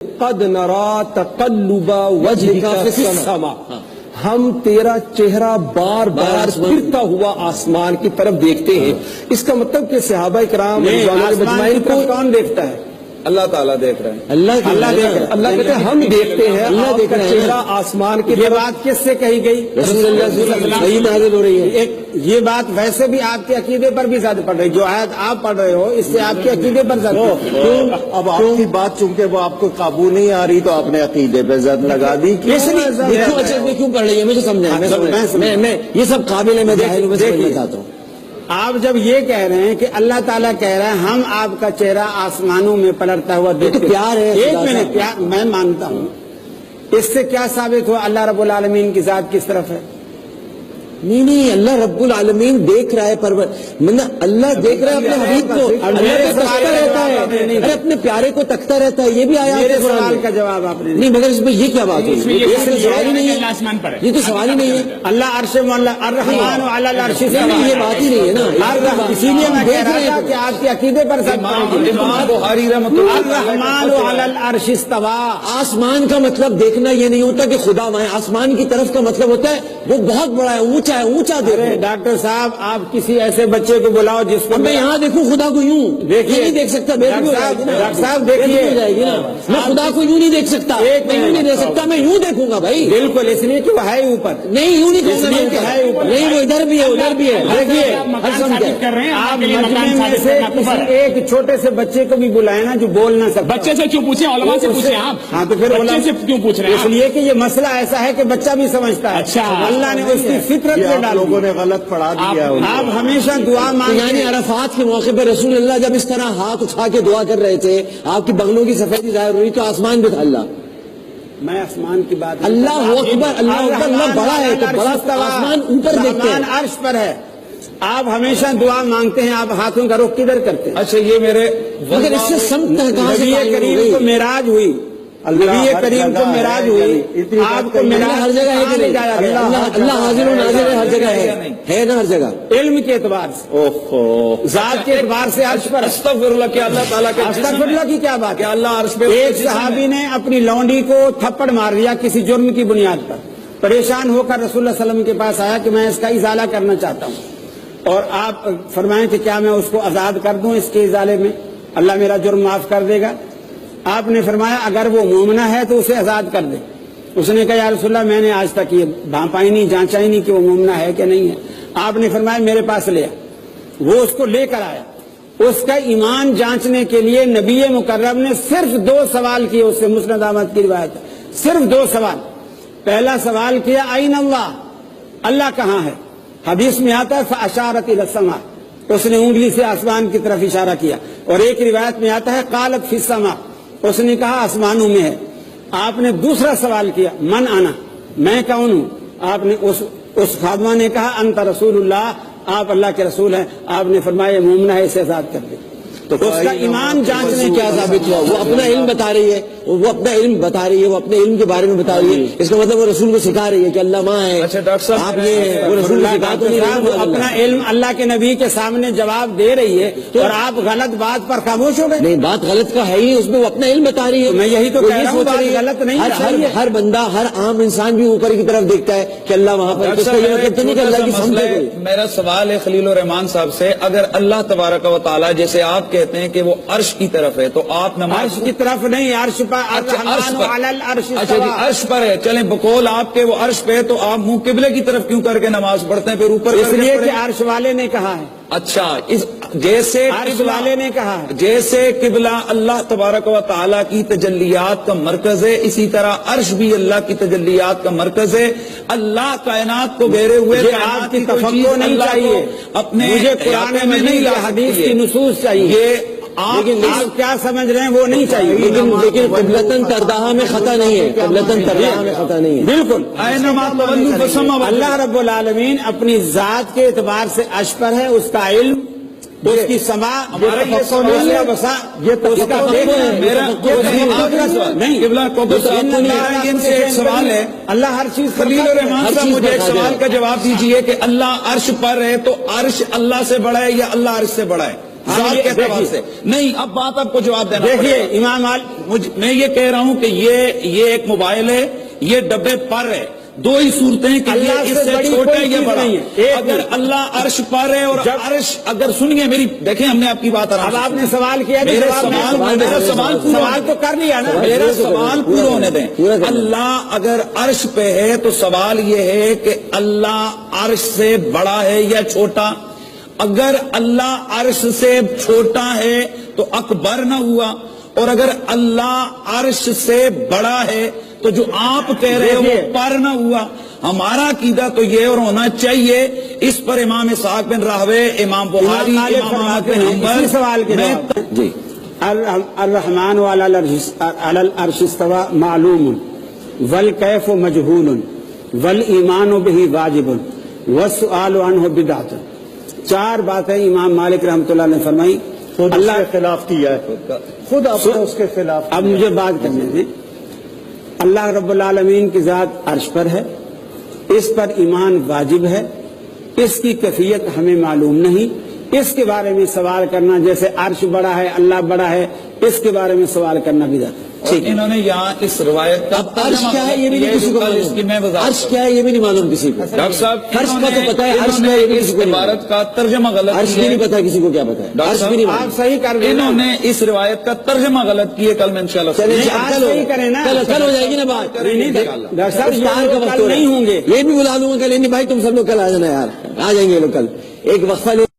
قد نرا تقلب وجهک فی السماء، ہم تیرا چہرہ بار بار پھرتا ہوا آسمان کی طرف دیکھتے ہیں۔ اس کا مطلب کہ صحابہ کرام آسمان کو کون دیکھتا ہے؟ اللہ تعالیٰ دیکھ رہے ہیں، اللہ کہتے ہیں ہم دیکھتے ہیں، اللہ دیکھ رہے ہیں چہرہ آسمان کی۔ یہ بات کس سے کہی گئی؟ رسول اللہ صلی اللہ علیہ وسلم صحیح نازل ہو رہی ہے۔ یہ بات ویسے بھی آپ کے عقیدے پر بھی زیادہ پڑ رہی ہے، جو آیت آپ پڑھ رہے ہو اس سے آپ کے عقیدے پر زیادہ۔ اب آپ کی بات چونکہ وہ آپ کو قابو نہیں آ رہی تو آپ نے عقیدے پہ زد لگا دی۔ کیوں پڑھ رہی ہے مجھے سمجھائیں، میں یہ سب قابل ہے، میں سمجھنا چاہتا ہوں۔ آپ جب یہ کہہ رہے ہیں کہ اللہ تعالیٰ کہہ رہا ہے ہم آپ کا چہرہ آسمانوں میں پلٹتا ہوا دیکھتے ہیں، پیار ہے، ایک منٹ، پیار میں مانتا ہوں، اس سے کیا ثابت ہوا اللہ رب العالمین کی ذات کس طرف ہے؟ نہیں، اللہ رب العالمین دیکھ رہا ہے، اللہ دیکھ رہا ہے اپنے حبیب کو، تکتا رہتا ہے، اپنے پیارے کو تکتا رہتا ہے۔ یہ بھی آیا میرے سوال کا جواب آپ نے نہیں، مگر اس میں یہ کیا بات ہے؟ یہ تو سوال ہی نہیں ہے، یہ تو سوال ہی نہیں ہے۔ اللہ عرش الرحمن علی العرش استوى، یہ بات ہی نہیں ہے نا، اسی لیے میں کہہ رہا تھا کہ آپ کے عقیدے پر بخاری رحمۃ اللہ الرحمن علی العرش استوى۔ آسمان کا مطلب دیکھنا یہ نہیں ہوتا کہ خدا وہاں، آسمان کی طرف کا مطلب ہوتا ہے وہ بہت بڑا ہے، اونچا ہے، اونچا دیکھو۔ ڈاکٹر صاحب آپ کسی ایسے بچے کو بلاؤ جس کو میں یہاں دیکھوں خدا کو یوں دیکھیے، نہیں دیکھ سکتا، ڈاکٹر صاحب دیکھیے، میں خدا کو یوں نہیں دیکھ سکتا، میں یوں نہیں دیکھ سکتا، میں یوں دیکھوں گا بھائی، بالکل، اس لیے کہ وہ ہے اوپر، نہیں یوں نہیں کہوں گا، نہیں وہ ادھر بھی ہے ادھر بھی ہے۔ دیکھیے آپ مجمع میں سے ایک چھوٹے سے بچے کو بھی بلائے نا جو بول نہ سکتا، بچے سے کیوں پوچھیں، علماء سے پوچھیں آپ۔ ہاں تو پھر بچے سے کیوں پوچھ رہے ہیں؟ اس لیے کہ یہ مسئلہ ایسا ہے کہ بچہ بھی سمجھتا ہے، اچھا اللہ نے اس کی فطرت میں ڈال، لوگوں نے غلط پڑھا دیا۔ آپ ہمیشہ دعا مانگیں، یعنی عرفات کے موقع پہ رسول اللہ جب اس طرح ہاتھ اٹھا کے دعا کر رہے تھے، آپ کی بغلوں کی سفیدی ظاہر ہو رہی تو آسمان بھی تھا اللہ، میں آسمان کی بات، اللہ اکبر، اللہ اکبر، اللہ بڑا ہے تو بڑا آسمان اوپر دیکھتے ہیں، عرش پر ہے۔ آپ ہمیشہ دعا مانگتے ہیں، آپ ہاتھوں کا رخ کدھر کرتے ہیں؟ اچھا یہ میرے مگر اس سے سمت کہاں سے نبی کریم کو معراج ہوئی، نبی کریم کو معراج ہوئی، آپ کو معراج ہر جگہ ہے کہ نہیں؟ اللہ حاضر و ناظر ہے، ہر جگہ ہے نا، ہر جگہ علم کے اعتبار سے، ذات کے اعتبار سے عرش پر۔ استغفر اللہ کہ اللہ تعالیٰ کے استغفر اللہ کی کیا بات ہے؟ اللہ عرش پہ۔ ایک صحابی نے اپنی لونڈی کو تھپڑ مار دیا کسی جرم کی بنیاد پر، پریشان ہو کر رسول اللہ صلی اللہ علیہ وسلم کے پاس آیا کہ میں اس کا ازالہ کرنا چاہتا ہوں، اور آپ فرمائیں کہ کیا میں اس کو آزاد کر دوں، اس کے ازالے میں اللہ میرا جرم معاف کر دے گا؟ آپ نے فرمایا اگر وہ مومنہ ہے تو اسے آزاد کر دے۔ اس نے کہا یا رسول اللہ میں نے آج تک یہ بھانپا ہی نہیں، جانچا ہی نہیں کہ وہ مومنہ ہے کہ نہیں ہے۔ آپ نے فرمایا میرے پاس لے آ، وہ اس کو لے کر آیا، اس کا ایمان جانچنے کے لیے نبی مکرم نے صرف 2 سوال کیے، اس سے مسند احمد کی روایت ہے، صرف 2 سوال۔ پہلا سوال کیا این اللہ، اللہ کہاں ہے؟ حدیث میں آتا ہے فاشارت الی السماء، اس نے انگلی سے آسمان کی طرف اشارہ کیا، اور ایک روایت میں آتا ہے قالت فی السماء، اس نے کہا آسمانوں میں ہے۔ آپ نے دوسرا سوال کیا من انا، میں کون ہوں؟ آپ نے اس خادمہ نے کہا انت رسول اللہ، آپ اللہ کے رسول ہیں۔ آپ نے فرمایا مومنہ ہے، اسے آزاد کر دے۔ تو اس کا ایمان جانچنے کیا ثابت ہوا؟ وہ اپنا علم بتا رہی ہے، وہ اپنا علم بتا رہی ہے، وہ اپنے علم کے بارے میں بتا رہی ہے، اس کا مطلب وہ رسول کو سکھا رہی ہے کہ اللہ ماں ہے۔ اچھا ڈاکٹر صاحب آپ یہ وہ رسول کو سکھا تو نہیں رہے، اپنا علم اللہ کے نبی کے سامنے جواب دے رہی ہے اور آپ غلط بات پر خاموش ہو گئے۔ نہیں، بات غلط کا ہے ہی، اس میں وہ اپنا علم بتا رہی ہے۔ میں یہی تو کہہ رہا ہوں، بات غلط نہیں۔ ہر بندہ، ہر عام انسان بھی اوپر کی طرف دیکھتا ہے کہ اللہ وہاں پر، اس کا یہ مطلب تو نہیں کہ اللہ کی سمجھے کوئی۔ میرا سوال ہے خلیل الرحمان صاحب سے، اگر اللہ تبارک و تعالیٰ جیسے آپ کہتے ہیں کہ وہ عرش کی طرف ہے تو آپ نماز عرش کی طرف نہیں، عرش پر، اچھا جی عرش پر ہے، چلیں بقول آپ کے وہ عرش پہ، تو آپ منہ قبلے کی طرف کیوں کر کے نماز پڑھتے ہیں پھر اوپر؟ اس لیے کہ عرش والے نے کہا ہے۔ اچھا جیسے عرش والے نے کہا ہے، جیسے قبلہ اللہ تبارک و تعالیٰ کی تجلیات کا مرکز ہے، اسی طرح عرش بھی اللہ کی تجلیات کا مرکز ہے۔ اللہ کائنات کو گھیرے ہوئے، آپ کی تفکر نہیں چاہیے، اپنے مجھے قرآن مجید یا حدیث کی نصوص چاہیے، آپ کیا سمجھ رہے ہیں وہ نہیں چاہیے، لیکن قبلتن ترداہ میں خطا نہیں ہے، قبلتن ترداہ میں خطا نہیں ہے، بالکل۔ اللہ رب العالمین اپنی ذات کے اعتبار سے عرش پر ہے، اس کا علم، اس کی سماع، سوال ہے اللہ ہر چیز۔ خلیل الرحمان صاحب مجھے ایک سوال کا جواب دیجئے کہ اللہ عرش پر ہے تو عرش اللہ سے بڑا ہے یا اللہ عرش سے بڑا ہے؟ ذات کے اعتبار سے نہیں. اب بات آپ کو جواب دینا دیکھیے پڑے گا. امام میں یہ کہہ رہا ہوں کہ یہ ایک موبائل ہے, یہ ڈبے پر ہے, دو ہی صورتیں ہیں کہ اللہ یہ سے اس سے بڑی چھوٹا ہے کوئی یا چیز بڑا. نہیں ہے. اگر اللہ عرش پر ہے اور جب- عرش اگر سنیے میری, دیکھیں ہم نے آپ کی بات آرام اب سے آپ سنی. نے سوال کیا تو میرا جواب سوال سوال تو کر لیا نا. میرا سوال پورا ہونے دیں. اللہ اگر عرش پہ ہے تو سوال یہ ہے کہ اللہ عرش سے بڑا ہے یا چھوٹا. اگر اللہ عرش سے چھوٹا ہے تو اکبر نہ ہوا, اور اگر اللہ عرش سے بڑا ہے تو جو آپ کہہ رہے ہو وہ پر نہ ہوا. ہمارا عقیدہ تو یہ اور ہونا چاہیے. اس پر امام اسحاق بن راہوے, امام بخاری, امام احمد بن حنبل اسی سوال کے جواب جی الرحمن علی العرش استوى معلوم والکیف مجہول والایمان بہ واجب والسؤال عنہ بدعۃ. 4 باتیں امام مالک رحمۃ اللہ نے فرمائی. اللہ کے خلاف کیا ہے, خود آپ نے اس کے خلاف. اب مجھے بات کرنے دیں. اللہ رب العالمین کی ذات عرش پر ہے, اس پر ایمان واجب ہے, اس کی کیفیت ہمیں معلوم نہیں. اس کے بارے میں سوال کرنا جیسے عرش بڑا ہے اللہ بڑا ہے, اس کے بارے میں سوال کرنا بھی ٹھیک. انہوں نے یہاں اس روایت کا عرش کیا ہے یہ بھی نہیں کسی کو اس کی میں معلوم. عرش کیا ہے یہ بھی نہیں معلوم کسی کو. ڈاکٹر صاحب عرش کا تو پتا ہے, عرش کیا ہے یہ بھی اس کسی کو نہیں عبارت معلوم. کا ترجمہ غلط عرش بھی نہیں پتا کسی کو کیا پتا ہے. عرش بھی نہیں معلوم. آپ صحیح کر رہے ہیں. انہوں نے اس روایت کا ترجمہ غلط کیے. کل میں انشاءاللہ چلیں نہیں، آج آج کل صحیح کریں نا. کل ہو جائے گی نا بات. نہیں ڈاکٹر صاحب افطار کا وقت کل ہو رہا ہے. نہیں ہوں گے. یہ بھی بلا لوں گا کل. نہیں بھائی تم سب لوگ کل آ جانا یار, آ جائیں گے لوگ کل. ایک وقفہ لے